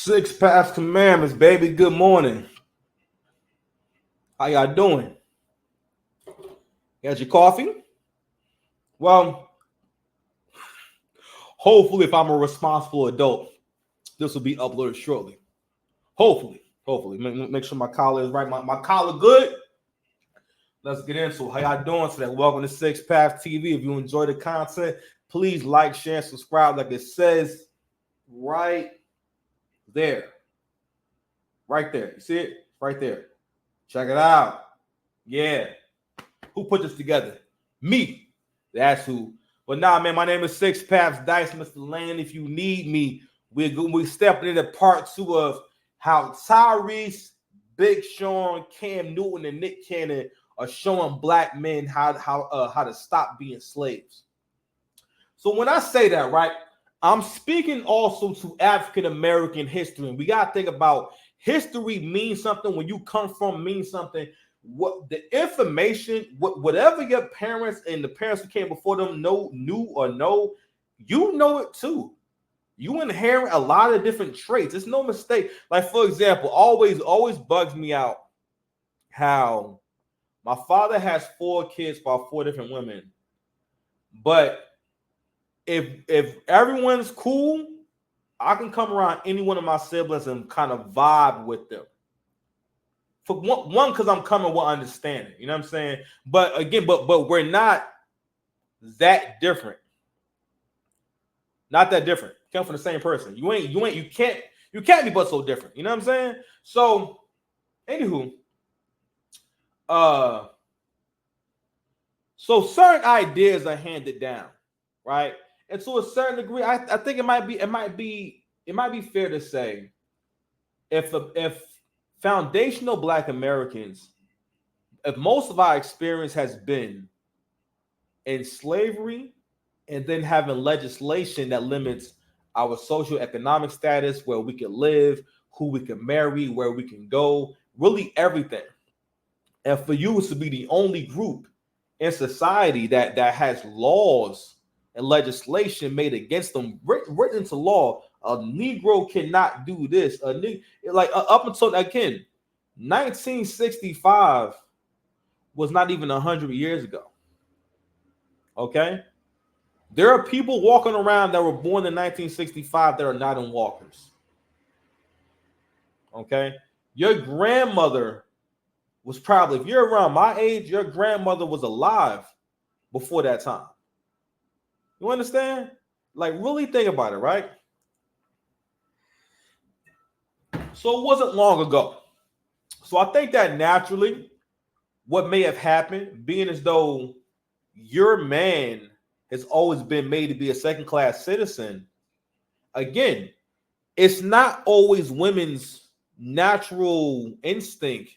Six Paths Commandments, baby. Good morning. How y'all doing? You had your coffee? Well, hopefully, if I'm a responsible adult, this will be uploaded shortly. Hopefully. Make sure my collar is right. My collar good. Let's get into it. How y'all doing today? Welcome to Six Paths TV. If you enjoy the content, please like, share, and subscribe like it says right there. Right there. You see it? Right there. Check it out. Yeah. Who put this together? Me. That's who. But nah, man, my name is Six Paths Dice, Mr. Lane. If you need me, we're stepping into part 2 of how Tyrese, Big Sean, Cam Newton, and Nick Cannon are showing black men how to stop being slaves. So when I say that, right, I'm speaking also to African American history. And we gotta think about history means something. When you come from means something. What the information, whatever your parents and the parents who came before them knew or know, you know it too. You inherit a lot of different traits. It's no mistake. Like, for example, always bugs me out how my father has 4 kids by 4 different women. But if everyone's cool, I can come around any one of my siblings and kind of vibe with them. For one, because I'm coming with understanding, you know what I'm saying? But again, but we're not that different. Not that different. Come from the same person. You can't be but so different. You know what I'm saying? So, anywho, so certain ideas are handed down, right? And to a certain degree, I think it might be fair to say if foundational Black Americans, if most of our experience has been in slavery and then having legislation that limits our social economic status, where we can live, who we can marry, where we can go, really everything. And for you to be the only group in society that has laws and legislation made against them, written into law. A Negro cannot do this. Up until again, 1965 was not even 100 years ago. Okay, there are people walking around that were born in 1965 that are not in walkers. Okay, your grandmother was probably, if you're around my age, your grandmother was alive before that time. You understand? Like, really think about it, right? So it wasn't long ago. So I think that naturally, what may have happened, being as though your man has always been made to be a second-class citizen, again, it's not always women's natural instinct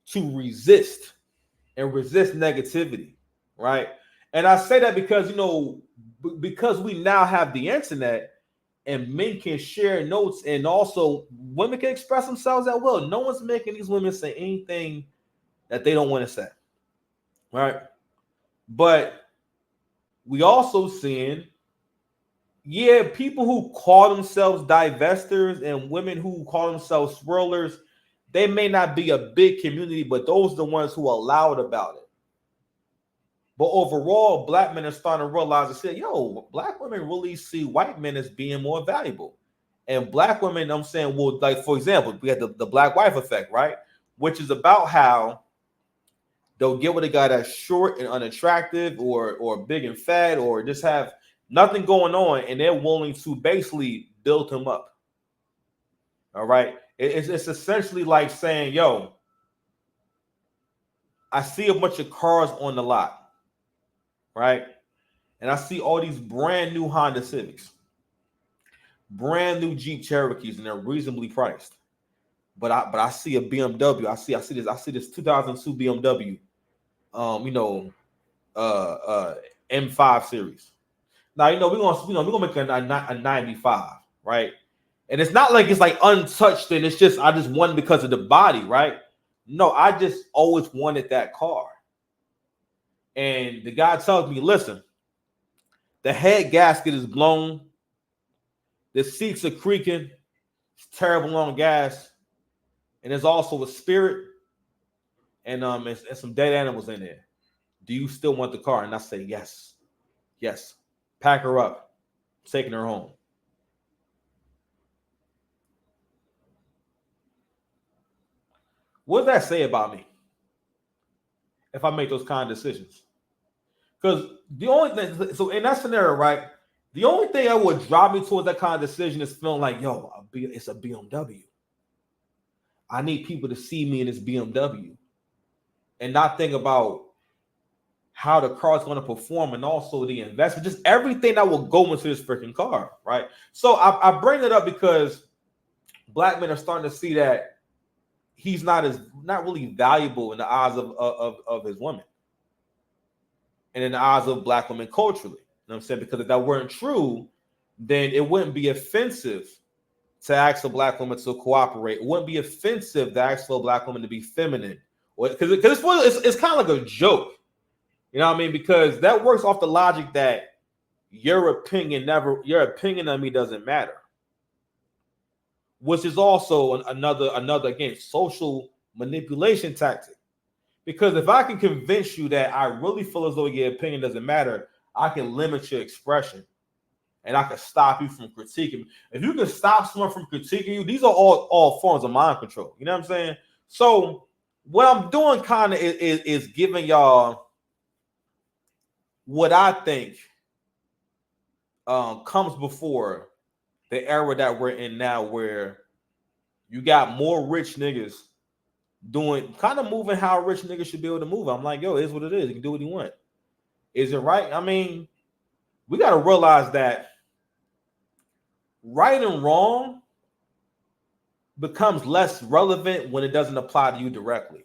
to resist negativity, right? And I say that because, because we now have the internet and men can share notes, and also women can express themselves at will. No one's making these women say anything that they don't want to say, right? But we also seeing, people who call themselves divestors and women who call themselves swirlers, they may not be a big community, but those are the ones who are loud about it. But overall, Black men are starting to realize and say, Black women really see white men as being more valuable. And Black women, I'm saying, well, like, for example, we had the Black wife effect, right? Which is about how they'll get with a guy that's short and unattractive or big and fat or just have nothing going on, and they're willing to basically build him up. All right? It's essentially like saying, I see a bunch of cars on the lot, right? And I see all these brand new Honda Civics, brand new Jeep Cherokees, and they're reasonably priced. But I see a BMW. I see this 2002 BMW, M5 series. Now we're gonna make a 95, right? And it's not like it's like untouched and it's just I just won because of the body, right? No, I just always wanted that car. And the guy tells me, listen, the head gasket is blown, the seats are creaking, It's terrible on gas, and there's also a spirit, and some dead animals in there. Do you still want the car? And I say yes. Yes. Pack her up. Taking her home. What does that say about me if I make those kind of decisions? Because the only thing, so in that scenario, right, the only thing that would drive me towards that kind of decision is feeling like, yo, it's a BMW. I need people to see me in this BMW and not think about how the car is going to perform and also the investment, just everything that will go into this freaking car, right? So I bring it up because black men are starting to see that he's not really valuable in the eyes of his women and in the eyes of black women culturally. You know what I'm saying? Because if that weren't true, then it wouldn't be offensive to ask a black woman to cooperate. It wouldn't be offensive to ask for a black woman to be feminine. Because it's kind of like a joke. You know what I mean? Because that works off the logic that your opinion of me doesn't matter. Which is also another again social manipulation tactic. Because if I can convince you that I really feel as though your opinion doesn't matter, I can limit your expression. And I can stop you from critiquing. If you can stop someone from critiquing you, these are all forms of mind control. You know what I'm saying? So what I'm doing kind of is giving y'all what I think comes before the era that we're in now, where you got more rich niggas moving how a rich nigga should be able to move. I'm like, yo, it is what it is. You can do what you want. Is it right? I mean, we got to realize that right and wrong becomes less relevant when it doesn't apply to you directly.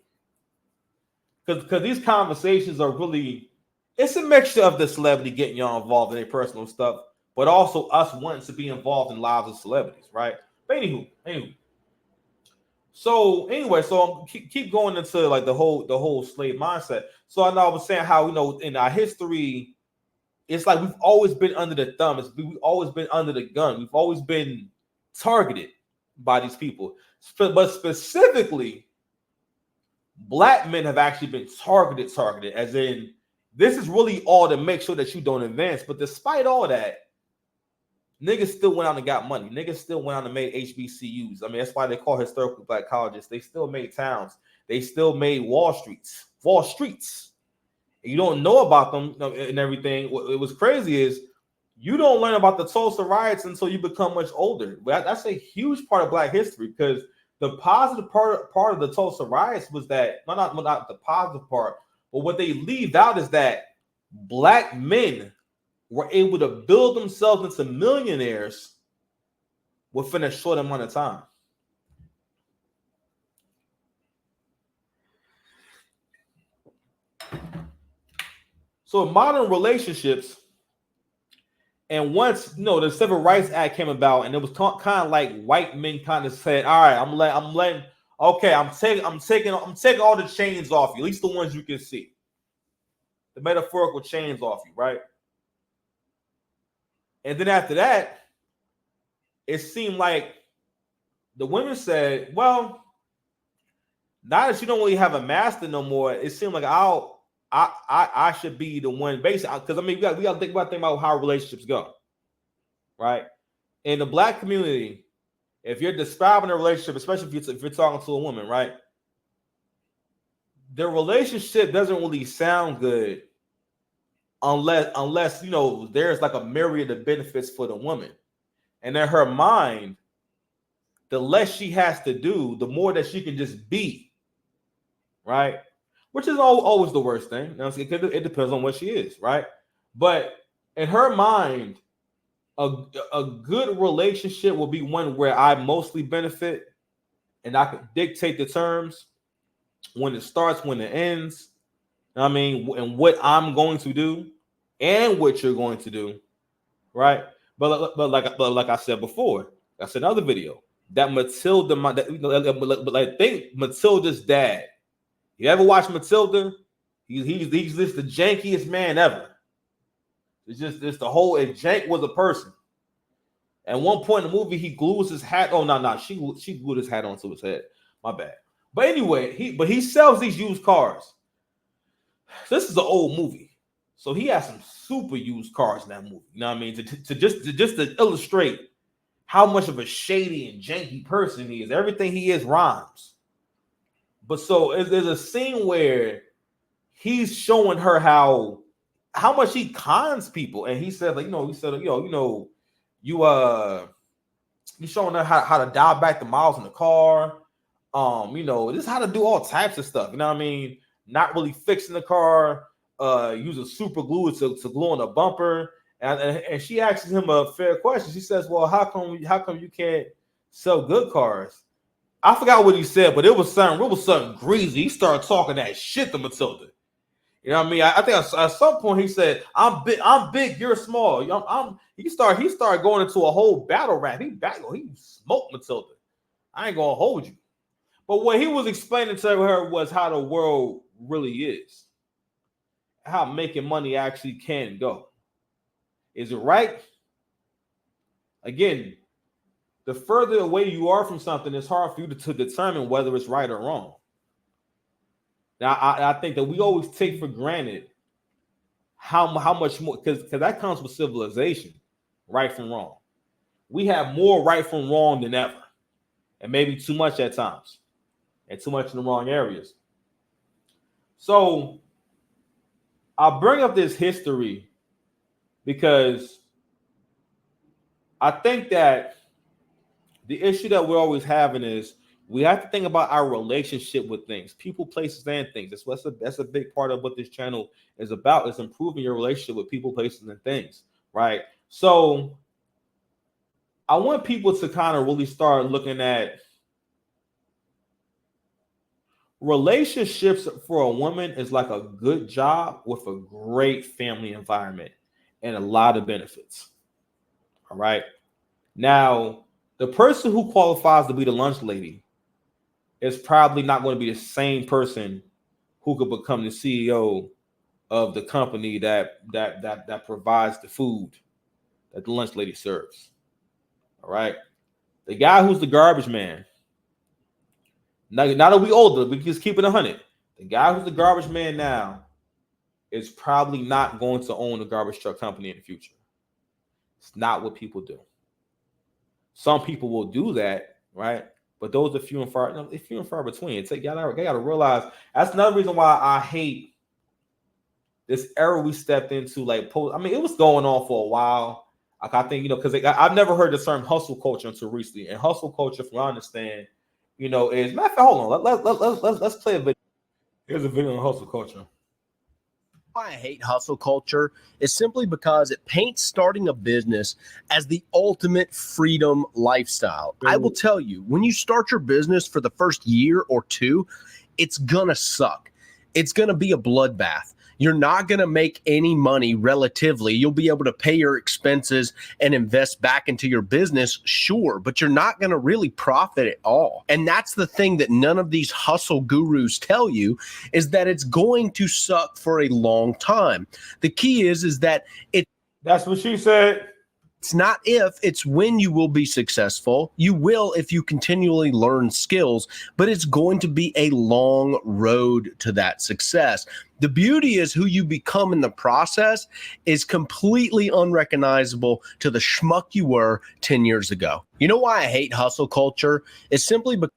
Because these conversations are really, it's a mixture of the celebrity getting y'all involved in their personal stuff, but also us wanting to be involved in lives of celebrities, right? But anywho. So anyway, so keep going into like the whole slave mindset. So I know I was saying how, you know, in our history, it's like we've always been under the thumb. We've always been under the gun. We've always been targeted by these people. But specifically, black men have actually been targeted, as in this is really all to make sure that you don't advance. But despite all that, niggas still went out and got money. Niggas still went out and made HBCUs. I mean, that's why they call historically black colleges. They still made towns. They still made Wall Streets. You don't know about them and everything. What it was crazy is you don't learn about the Tulsa riots until you become much older. That's a huge part of black history, because the positive part of the Tulsa riots was that, not the positive part, but what they leave out is that black men were able to build themselves into millionaires within a short amount of time. So in modern relationships, and once the Civil Rights Act came about, and it was kind of like white men kind of said, "All right, I'm taking all the chains off you, at least the ones you can see, the metaphorical chains off you, right?" And then after that, it seemed like the women said, "Well, now that you don't really have a master no more, it seemed like I should be the one, basically, because I mean we got to think about how relationships go, right? In the black community, if you're describing a relationship, especially if you're talking to a woman, right, the relationship doesn't really sound good unless there's like a myriad of benefits for the woman, and in her mind, the less she has to do, the more that she can just be, right? Which is always the worst thing. It depends on what she is, right? But in her mind, a good relationship will be one where I mostly benefit, and I can dictate the terms, when it starts, when it ends. I mean, and what I'm going to do, and what you're going to do, right? But like I said before, I said another video that Matilda, I think Matilda's dad. You ever watch Matilda? He's just the jankiest man ever. It's the whole. If Jank was a person, At one point in the movie, he glues his hat. Oh no, she glued his hat onto his head. My bad. But anyway, he sells these used cars. This is an old movie, so he has some super used cars in that movie. You know what I mean? To illustrate how much of a shady and janky person he is. Everything he is rhymes. But so there's a scene where he's showing her how much he cons people, and he said, like, he's showing her how to dial back the miles in the car. This is how to do all types of stuff. You know what I mean? Not really fixing the car, using super glue to glue on a bumper. And she asks him a fair question. She says, "Well, how come you can't sell good cars?" I forgot what he said, but it was something greasy. He started talking that shit to Matilda. You know what I mean? I think at some point he said, "I'm big, you're small." He started going into a whole battle rap. He smoked Matilda. I ain't gonna hold you. But what he was explaining to her was how the world really is, how making money actually can go. Is it right? Again, the further away you are from something, it's hard for you to determine whether it's right or wrong. Now, I think that we always take for granted how much more, because that comes with civilization, right from wrong. We have more right from wrong than ever, and maybe too much at times, and too much in the wrong areas. So I bring up this history because I think that the issue that we're always having is we have to think about our relationship with things, people, places, and things. That's a big part of what this channel is about, is improving your relationship with people, places, and things, right? So I want people to kind of really start looking at relationships for a woman is like a good job with a great family environment and a lot of benefits. All right. Now, the person who qualifies to be the lunch lady is probably not going to be the same person who could become the CEO of the company that provides the food that the lunch lady serves. All right. The guy who's the garbage man. Now that we older, we just keep it 100. The guy who's the garbage man now is probably not going to own a garbage truck company in the future. It's not what people do. Some people will do that, right? But those are few and far between. Y'all gotta realize that's another reason why I hate this era we stepped into. Like, it was going on for a while. Like, I think, because I've never heard the term hustle culture until recently. And hustle culture, from what I understand, is matter of fact, hold on. Let's play a video. Here's a video on hustle culture. Why I hate hustle culture is simply because it paints starting a business as the ultimate freedom lifestyle. I will tell you, when you start your business for the first year or two, it's gonna suck. It's gonna be a bloodbath. You're not going to make any money relatively. You'll be able to pay your expenses and invest back into your business, sure, but you're not going to really profit at all. And that's the thing that none of these hustle gurus tell you, is that it's going to suck for a long time. The key is that that's what she said. It's not if, it's when you will be successful. You will if you continually learn skills, but it's going to be a long road to that success. The beauty is who you become in the process is completely unrecognizable to the schmuck you were 10 years ago. You know why I hate hustle culture? It's simply because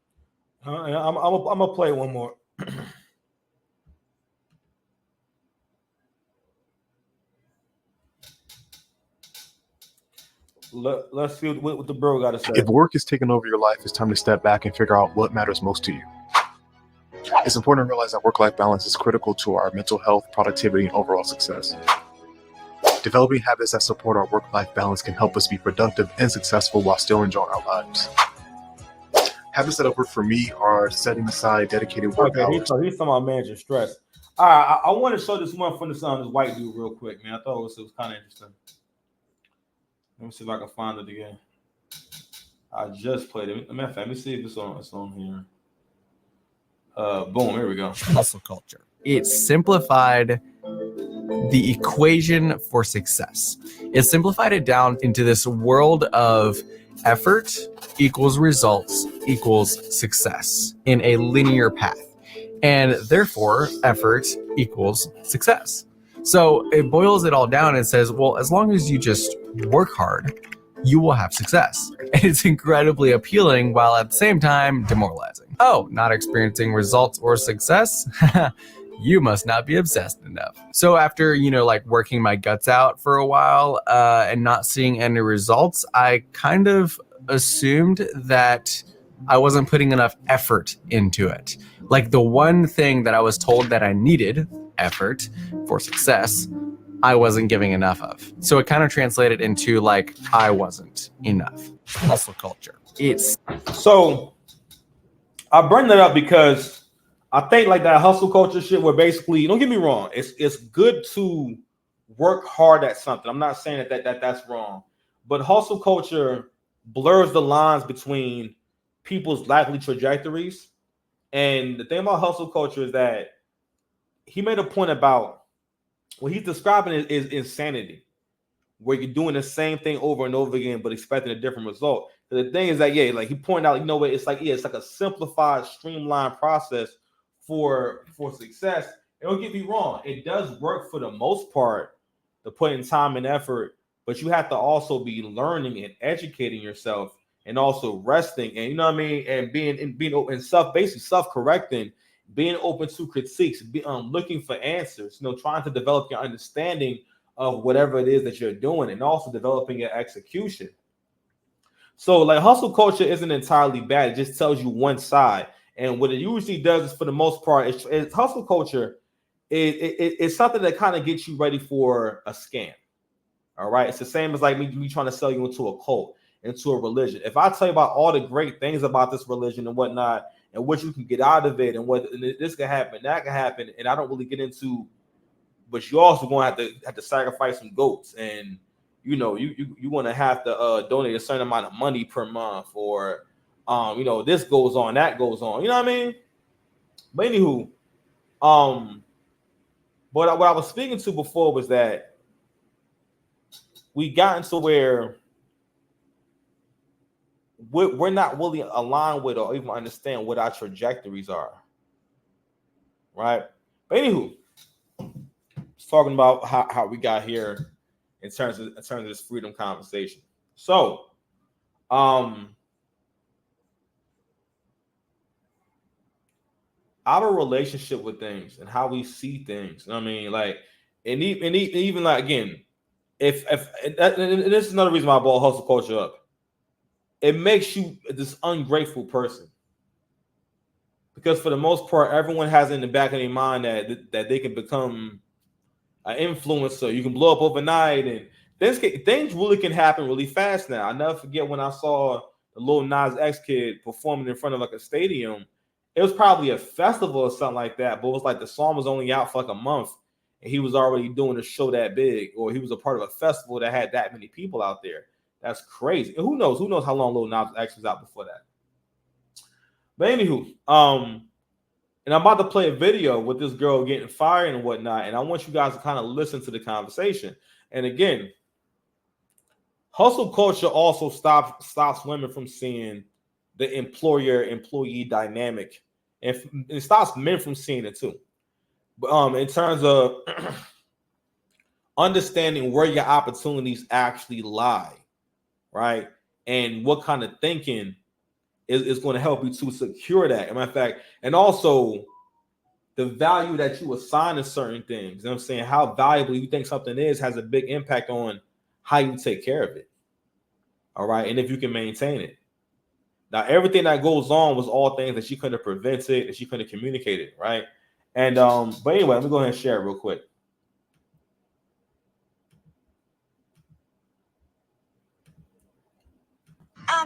I'm gonna play one more. Let's see what the bro got to say. If work is taking over your life, it's time to step back and figure out what matters most to you. It's important to realize that work-life balance is critical to our mental health, productivity, and overall success. Developing habits that support our work-life balance can help us be productive and successful while still enjoying our lives. Habits that have worked for me are setting aside dedicated work hours. He's talking about managing stress. All right, I want to show this one from this white dude real quick, man. I thought it was kind of interesting. Let me see if I can find it again. I just played it. Let me see if it's on here. Boom, here we go. Hustle culture. It's simplified the equation for success. It simplified it down into this world of effort equals results equals success in a linear path. And therefore, effort equals success. So it boils it all down and says, well, as long as you just work hard, you will have success. And it's incredibly appealing while at the same time demoralizing. Oh, not experiencing results or success? You must not be obsessed enough. So after, like working my guts out for a while and not seeing any results, I kind of assumed that I wasn't putting enough effort into it. Like the one thing that I was told that I needed, effort for success, I wasn't giving enough of. So it kind of translated into like, I wasn't enough. Hustle culture. So I bring that up because I think like that hustle culture shit where basically, don't get me wrong, it's good to work hard at something. I'm not saying that's wrong, but hustle culture blurs the lines between people's likely trajectories. And the thing about hustle culture is that he made a point about what he's describing is insanity, where you're doing the same thing over and over again, but expecting a different result. The thing is that, like he pointed out, it's like a simplified, streamlined process for success. And don't get me wrong, it does work for the most part to put in time and effort, but you have to also be learning and educating yourself and also resting and and being open and basically self-correcting, being open to critiques, looking for answers, trying to develop your understanding of whatever it is that you're doing and also developing your execution. So like hustle culture isn't entirely bad. It just tells you one side. And what it usually does is for the most part, it's hustle culture. It's something that kind of gets you ready for a scam. All right. It's the same as like me trying to sell you into a cult, into a religion. If I tell you about all the great things about this religion and whatnot, and what you can get out of it, and what this can happen, that can happen, and I don't really get into, but you also going to have to sacrifice some goats, and you want to have to donate a certain amount of money per month, or this goes on, that goes on. You know what I mean? But anywho, but what I was speaking to before was that we got into where we're not really aligned with or even understand what our trajectories are, right? But anywho, just talking about how we got here in terms of this freedom conversation. So, our relationship with things and how we see things. I mean, like, and even like again, if and this is another reason why I brought hustle culture up. It makes you this ungrateful person, because for the most part, everyone has in the back of their mind that they can become an influencer. You can blow up overnight, and things really can happen really fast now. I never forget when I saw the Lil Nas X kid performing in front of like a stadium. It was probably a festival or something like that, but it was like the song was only out for like a month, and he was already doing a show that big, or he was a part of a festival that had that many people out there. That's crazy. And who knows? Who knows how long Lil Nas X was out before that? But anywho, and I'm about to play a video with this girl getting fired and whatnot, and I want you guys to kind of listen to the conversation. And again, hustle culture also stops women from seeing the employer-employee dynamic, and it stops men from seeing it too. But in terms of understanding where your opportunities actually lie, right, and what kind of thinking is going to help you to secure that. As a matter of fact, and also the value that you assign to certain things. You know what I'm saying? How valuable you think something is has a big impact on how you take care of it. All right. And if you can maintain it. Now, everything that goes on was all things that she couldn't have prevented, that she couldn't have communicated, right? And but anyway, let me go ahead and share it real quick.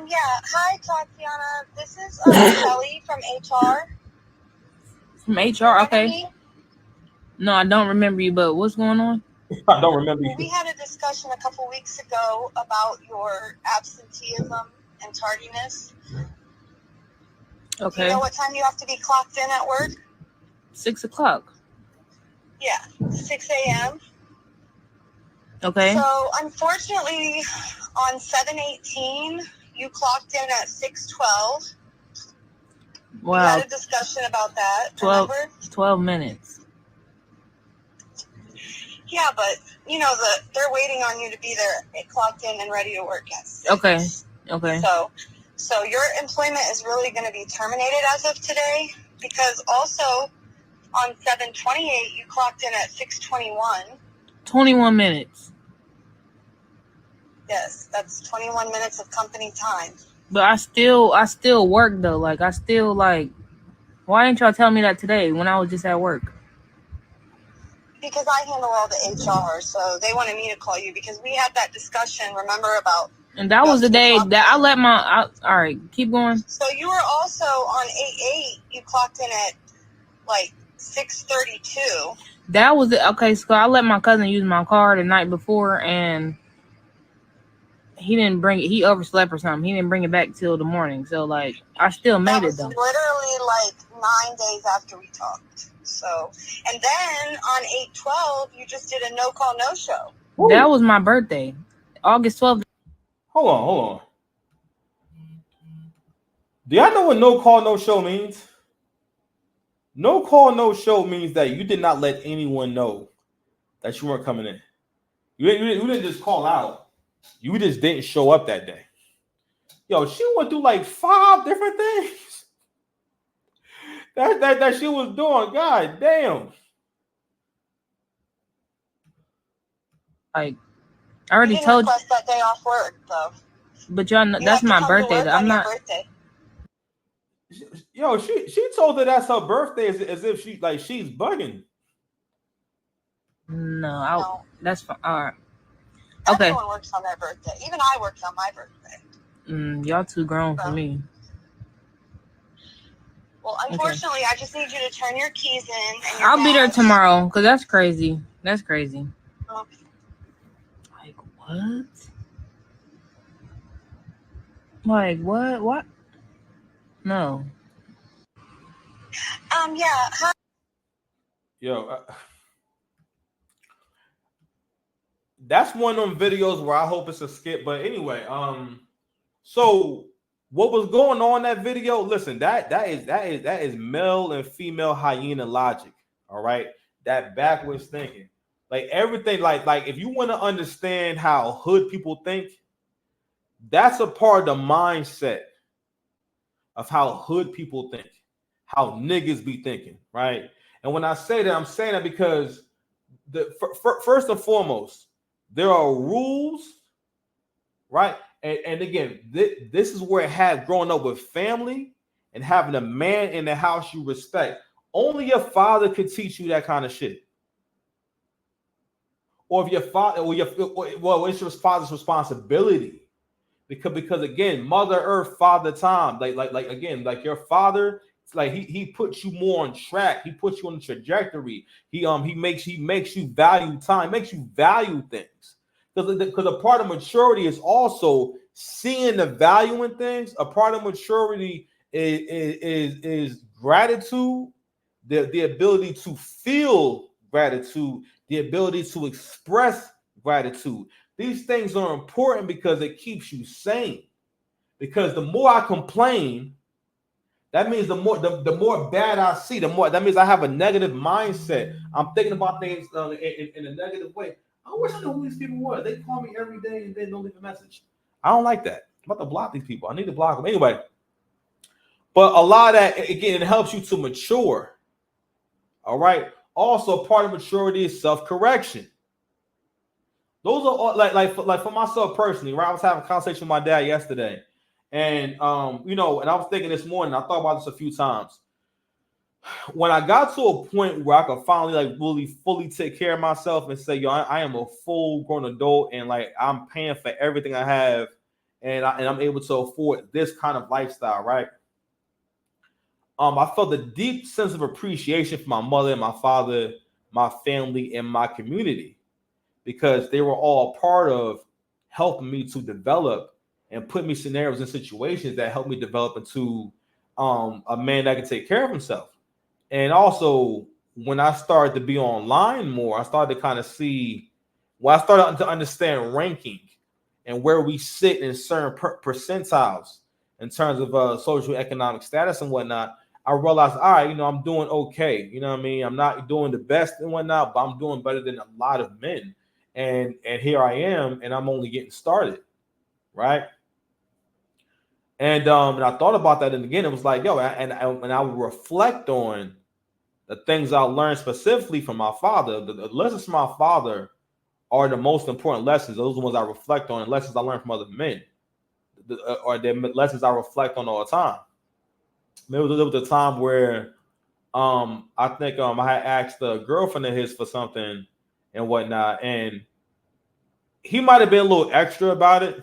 Yeah. Hi, Tatiana. This is Kelly from HR. From HR, okay. No, I don't remember you, but what's going on? I don't remember you. We had a discussion a couple weeks ago about your absenteeism and tardiness. Okay. Do you know what time you have to be clocked in at work? 6 o'clock. Yeah, 6 a.m. Okay. So unfortunately, on 7/18, you clocked in at 6:12. We Wow. had a discussion about that. 12, Remember? 12 minutes. Yeah, but you know they're waiting on you to be there, clocked in and ready to work at 6. Okay. Okay. So your employment is really going to be terminated as of today, because also on 7/28 you clocked in at 6:21. 21 minutes. Yes, that's 21 minutes of company time. But I still work though. Like I still like. Why didn't y'all tell me that today when I was just at work? Because I handle all the HR, so they wanted me to call you because we had that discussion. Remember about? And that was the day that I let my. All right, keep going. So you were also on 8/8. You clocked in at like 6:32. That was it. Okay, so I let my cousin use my car the night before, and he didn't bring it. He overslept or something. He didn't bring it back till the morning. So like, I still made it though. Literally like 9 days after we talked. So, and then on 8/12, you just did a no call, no show. That was my birthday, August 12th. Hold on. Do y'all know what no call, no show means? No call, no show means that you did not let anyone know that you weren't coming in. You didn't just call out. You just didn't show up that day. Yo, she went through like 5 different things. That she was doing. God damn. Like, I already told you. Request that day off work though. But y'all know that's my birthday. Though. I'm not. Yo, she told her that's her birthday as if she's bugging. No, that's fine. All right. Okay. Everyone works on their birthday. Even I worked on my birthday. Y'all too grown for me. Well, unfortunately, I just need you to turn your keys in. And I'll be there tomorrow because that's crazy. That's crazy. Okay. Like what? Like what? What? No. Yeah. Yo, that's one of them videos where I hope it's a skip. But anyway, so what was going on in that video? Listen, that is male and female hyena logic. All right, that backwards thinking, like everything, like if you want to understand how hood people think, that's a part of the mindset of how hood people think, how niggas be thinking, right? And when I say that, I'm saying that because first and foremost, there are rules, right? And again, this is where it had growing up with family and having a man in the house you respect. Only your father could teach you that kind of shit. Or if your father, it's your father's responsibility. Because again, Mother Earth, Father Time, like again, like your father, like he puts you more on track. He puts you on the trajectory. He makes you value time, makes you value things. Because a part of maturity is also seeing the value in things. A part of maturity is gratitude, the ability to feel gratitude, the ability to express gratitude. These things are important because it keeps you sane. Because the more I complain, that means the more bad I see, the more that means I have a negative mindset. I'm thinking about things in a negative way. I wish I knew who these people were. They call me every day and then don't leave a message. I don't like that. I'm about to block these people. I need to block them anyway. But a lot of that, again, it helps you to mature. All right. Also, part of maturity is self-correction. Those are all, like for myself personally, right? I was having a conversation with my dad yesterday, and and I was thinking this morning. I thought about this a few times. When I got to a point where I could finally really fully take care of myself and say, yo, I am a full grown adult, and like I'm paying for everything I have, and I'm able to afford this kind of lifestyle, right? I felt a deep sense of appreciation for my mother and my father, my family, and my community, because they were all part of helping me to develop and put me scenarios and situations that helped me develop into a man that can take care of himself. And also, when I started to be online more, I started to kind of see when I started to understand ranking and where we sit in certain percentiles in terms of social economic status and whatnot, I realized, all right, I'm doing okay. You know what I mean? I'm not doing the best and whatnot, but I'm doing better than a lot of men. And here I am, and I'm only getting started, right? And I thought about that, and again, it was like, yo, and I would reflect on the things I learned specifically from my father. The lessons from my father are the most important lessons. Those are the ones I reflect on, and lessons I learned from other men, or the lessons I reflect on all the time. Maybe there was a time where I think I had asked a girlfriend of his for something and whatnot, and he might have been a little extra about it,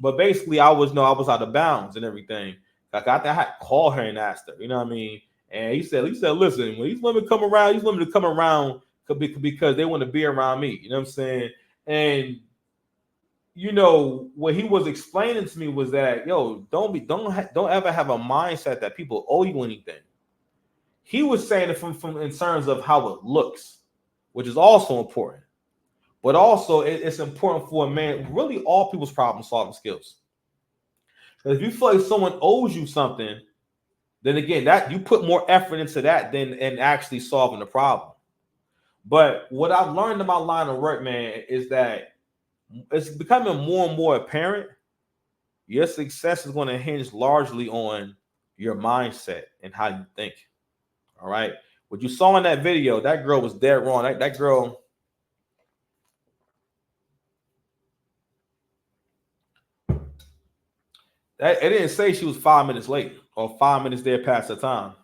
but basically I was out of bounds and everything. Like I had to call her and ask her, you know what I mean? And he said, listen, when these women come around, because they want to be around me. You know what I'm saying? And what he was explaining to me was that, yo, don't ever have a mindset that people owe you anything. He was saying it from in terms of how it looks, which is also important. But also, it's important for a man, really all people's problem-solving skills. If you feel like someone owes you something, then again, that you put more effort into that than in actually solving the problem. But what I've learned in my line of work, man, is that it's becoming more and more apparent your success is going to hinge largely on your mindset and how you think. All right. What you saw in that video, that girl was dead wrong. That girl. It didn't say she was 5 minutes late or 5 minutes there past the time.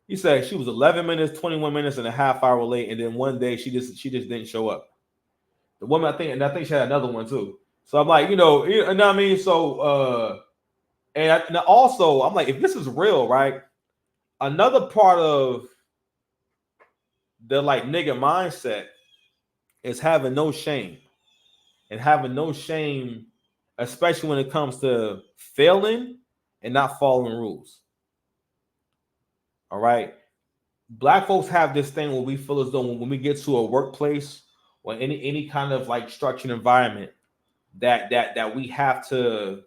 He said she was 11 minutes, 21 minutes, and a half hour late, and then one day she just didn't show up. The woman, I think she had another one too. So I'm like, you know what I mean? So and also I'm like, if this is real, right? Another part of the like nigga mindset is having no shame. And having no shame, especially when it comes to failing and not following rules. All right. Black folks have this thing where we feel as though when we get to a workplace or any kind of like structured environment that we have to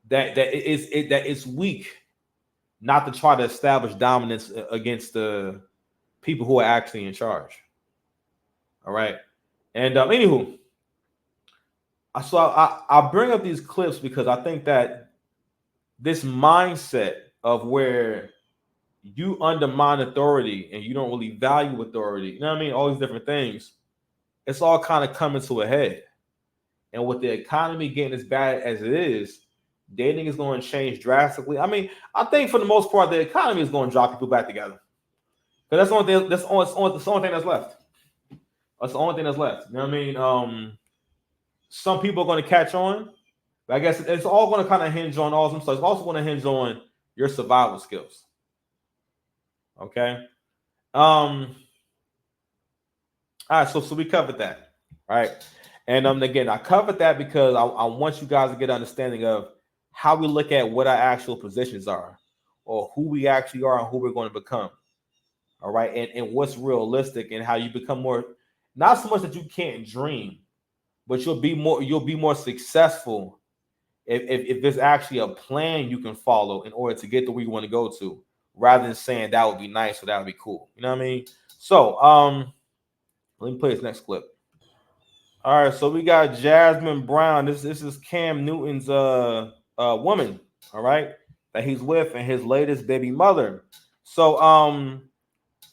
that it's weak not to try to establish dominance against the people who are actually in charge. All right. And anywho, so I bring up these clips because I think that this mindset of where you undermine authority and you don't really value authority, you know what I mean? All these different things, it's all kind of coming to a head. And with the economy getting as bad as it is, dating is going to change drastically. I mean, I think for the most part, the economy is going to draw people back together. Because that's the only thing. That's the only thing that's left. That's the only thing that's left. You know what I mean? Some people are going to catch on, but I guess it's all going to kind of hinge on all some stuff. It's also going to hinge on your survival skills. Okay. All right. So we covered that. All right. And again, I covered that because I want you guys to get an understanding of how we look at what our actual positions are, or who we actually are and who we're going to become. All right. And what's realistic and how you become more, not so much that you can't dream, but you'll be more successful if there's actually a plan you can follow in order to get to where you want to go to, rather than saying that would be nice or that would be cool. You know what I mean? So let me play this next clip. All right, so we got Jasmine Brown. This is Cam Newton's woman, all right, that he's with and his latest baby mother. So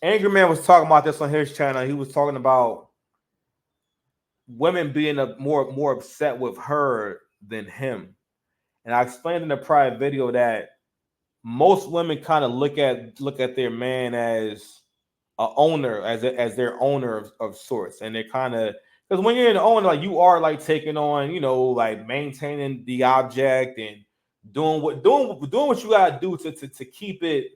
Angry Man was talking about this on his channel. He was talking about women being more upset with her than him. And I explained in a prior video that most women kind of look at their man as a owner, as their owner of sorts, and they're kind of, because when you're an owner, like you are like taking on, like maintaining the object and doing what you gotta do to keep it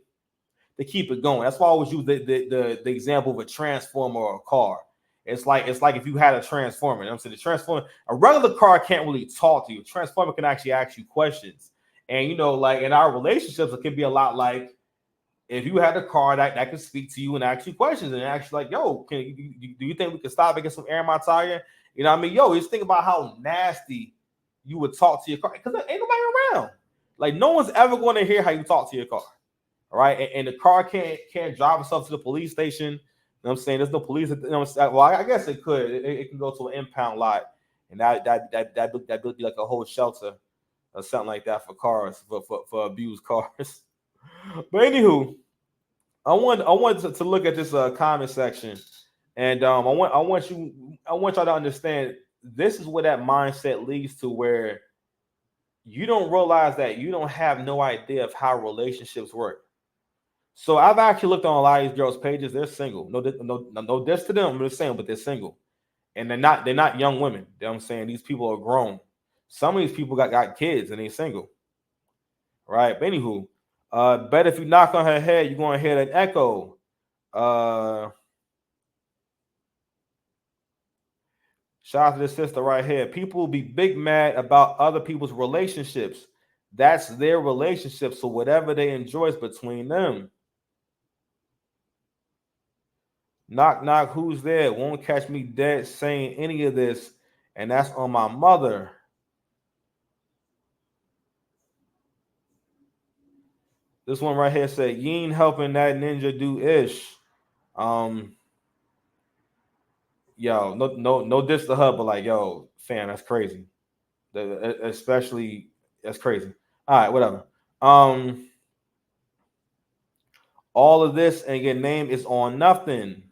going. That's why I always use the example of a transformer or a car. It's like if you had a transformer. You know what I'm saying? The transformer, a regular car can't really talk to you. A transformer can actually ask you questions. And like in our relationships, it can be a lot like if you had a car that could speak to you and ask you questions and ask you like, yo, do you think we can stop and get some air in my tire? You know what I mean? Yo, just think about how nasty you would talk to your car because there ain't nobody around. Like no one's ever going to hear how you talk to your car. All right. And the car can't drive itself to the police station. You know what I'm saying? There's no police. You know, well, I guess it could. It can go to an impound lot. And that would be like a whole shelter or something like that for cars, for abused cars. But anywho, I want to look at this comment section, and I want y'all to understand this is where that mindset leads to, where you don't realize that you don't have no idea of how relationships work. So I've actually looked on a lot of these girls' pages. They're single. No diss to them. I'm just saying, but they're single, and they're not young women. You know what I'm saying? These people are grown. Some of these people got kids and they're single, right? But anywho, bet if you knock on her head, you're going to hear an echo. Shout out to this sister right here. People will be big mad about other people's relationships. That's their relationship. So whatever they enjoy is between them. Knock, knock, who's there? Won't catch me dead saying any of this. And that's on my mother. This one right here said, you ain't helping that ninja do ish. Yo, no diss to her, but like, yo, fam, that's crazy. Especially, that's crazy. All right, whatever. All of this and your name is on nothing.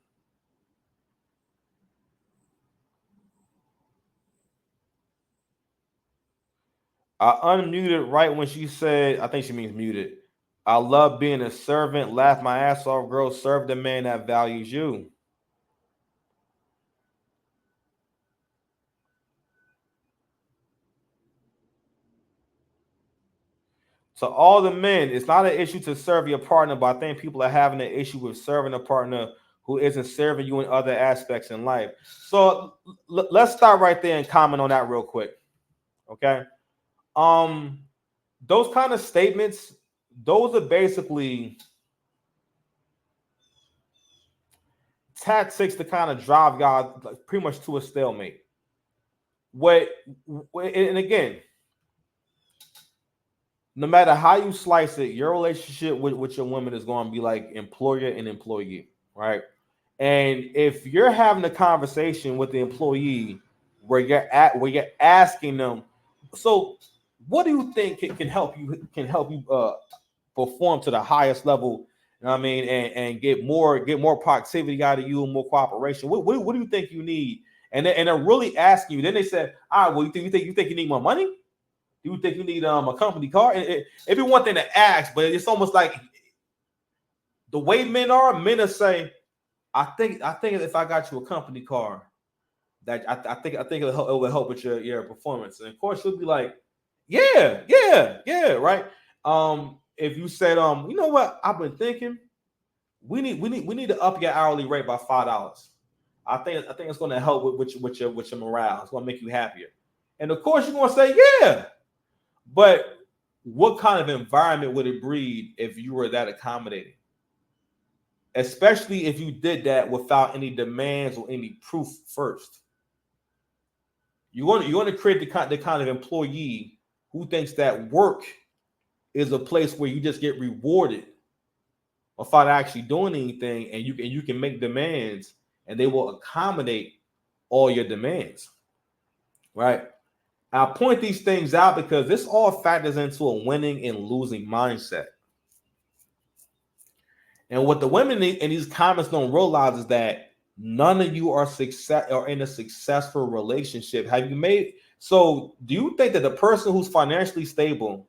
I unmuted right when she said, I think she means muted. I love being a servant, laugh my ass off, girl. Serve the man that values you. To all the men, it's not an issue to serve your partner, but I think people are having an issue with serving a partner who isn't serving you in other aspects in life. So let's start right there and comment on that real quick. Okay. Those kind of statements, those are basically tactics to kind of drive y'all pretty much to a stalemate. And again, no matter how you slice it, your relationship with your woman is going to be like employer and employee, right? And if you're having a conversation with the employee where you're asking them, so what do you think can help you perform to the highest level? You know what I mean, and get more productivity out of you and more cooperation. What do you think you need? And they're really asking you. Then they said, all right, well, you think you need more money? Do you think you need a company car? It'd be one thing to ask, but it's almost like the way men are saying, I think if I got you a company car, that I think it will help with your performance. And of course you'll be like, yeah, right. If you said, you know what, I've been thinking, we need to up your hourly rate by $5. I think it's going to help with your morale. It's going to make you happier. And of course you're going to say, yeah. But what kind of environment would it breed if you were that accommodating? Especially if you did that without any demands or any proof first. You want to create the kind of employee who thinks that work is a place where you just get rewarded without actually doing anything, and you can make demands and they will accommodate all your demands, right? I point these things out because this all factors into a winning and losing mindset. And what the women in these comments don't realize is that none of you are in a successful relationship. Have you made? So do you think that the person who's financially stable,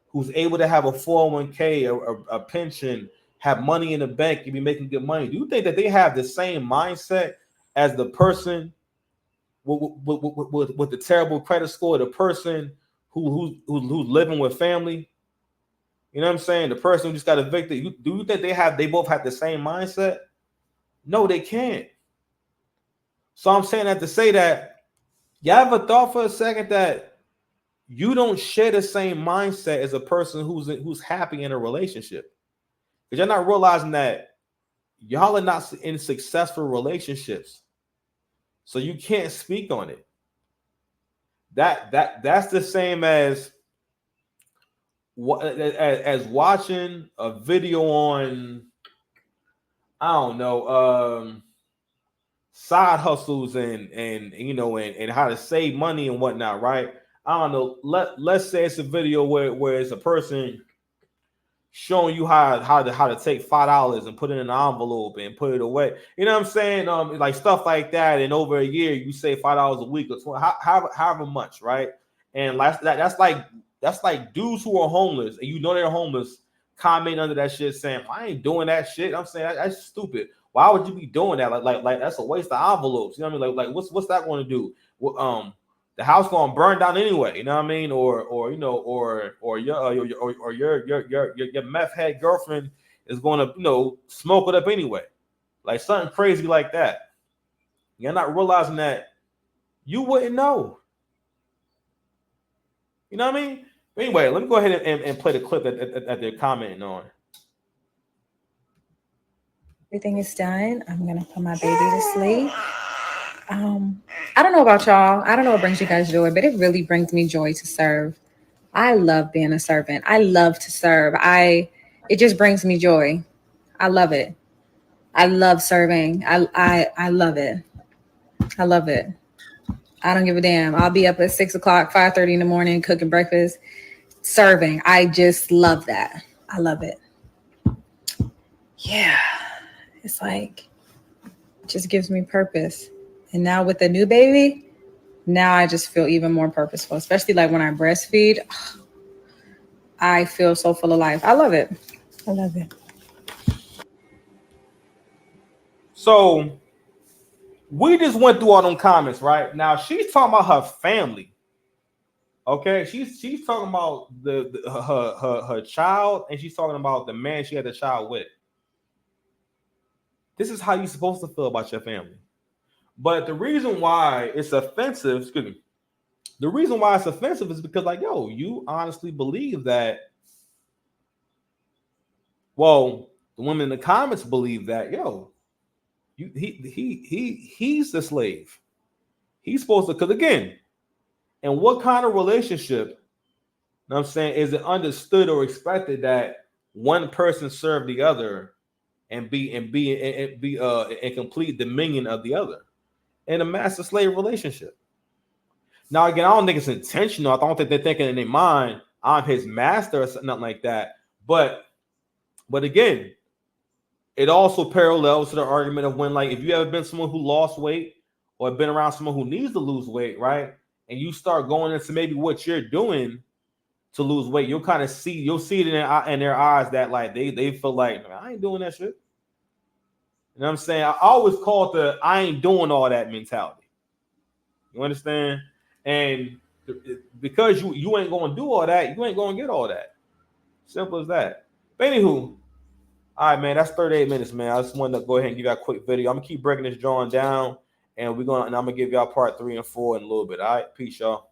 who's able to have a 401k, a pension, have money in the bank, and be making good money, do you think that they have the same mindset as the person with the terrible credit score, the person who's living with family? You know what I'm saying? The person who just got evicted. Do you think they both have the same mindset? No, they can't. So I'm saying that to say that, y'all ever thought for a second that you don't share the same mindset as a person who's happy in a relationship? Because you're not realizing that y'all are not in successful relationships. So you can't speak on it. That's the same as watching a video on, I don't know, side hustles and you know and how to save money and whatnot, right? I don't know. Let's say it's a video where it's a person showing you how to take $5 and put it in an envelope and put it away. You know what I'm saying? Like stuff like that. And over a year, you save $5 a week or 20, however much, right? And that's like dudes who are homeless and you know they're homeless comment under that shit saying, I ain't doing that shit. I'm saying that's stupid. Why would you be doing that? Like that's a waste of envelopes. You know what I mean? Like what's that going to do? Well, the house gonna burn down anyway, you know what I mean? Or you know, or your meth head girlfriend is gonna, you know, smoke it up anyway, like something crazy like that. You're not realizing that you wouldn't know. You know what I mean? But anyway, let me go ahead and play the clip that they're commenting on. Everything is done. I'm gonna put my baby to sleep. I don't know about y'all. I don't know what brings you guys joy, but it really brings me joy to serve. I love being a servant. I love to serve. It just brings me joy. I love it. I love serving. I love it. I love it. I don't give a damn. I'll be up at 6 o'clock, 5:30 in the morning, cooking breakfast, serving. I just love that. I love it. Yeah. It's like, it just gives me purpose. And now with the new baby, now I just feel even more purposeful, especially like when I breastfeed. I feel so full of life. I love it. I love it. So we just went through all them comments, right? Now she's talking about her family. Okay, she's talking about her child, and she's talking about the man she had the child with. This is how you're supposed to feel about your family. But the reason why it's offensive, excuse me, the reason why it's offensive is because, like, yo, you honestly believe that. Well, the women in the comments believe that, yo, he's the slave. He's supposed to, because again, and what kind of relationship, you know what I'm saying, is it understood or expected that one person serve the other and be in complete dominion of the other in a master slave relationship? Now, again, I don't think it's intentional. I don't think they're thinking in their mind, I'm his master or something like that. But again, it also parallels to the argument of when, like, if you ever been someone who lost weight or been around someone who needs to lose weight, right? And you start going into maybe what you're doing to lose weight, you'll see it in their eyes that, like, they feel like, I ain't doing that shit. You know what I'm saying? I always call it the I ain't doing all that mentality. You understand? And because you ain't going to do all that, you ain't going to get all that. Simple as that. But anywho, all right, man, that's 38 minutes, man. I just wanted to go ahead and give you a quick video. I'm going to keep breaking this drawing down, and I'm going to give y'all part 3 and 4 in a little bit. All right? Peace, y'all.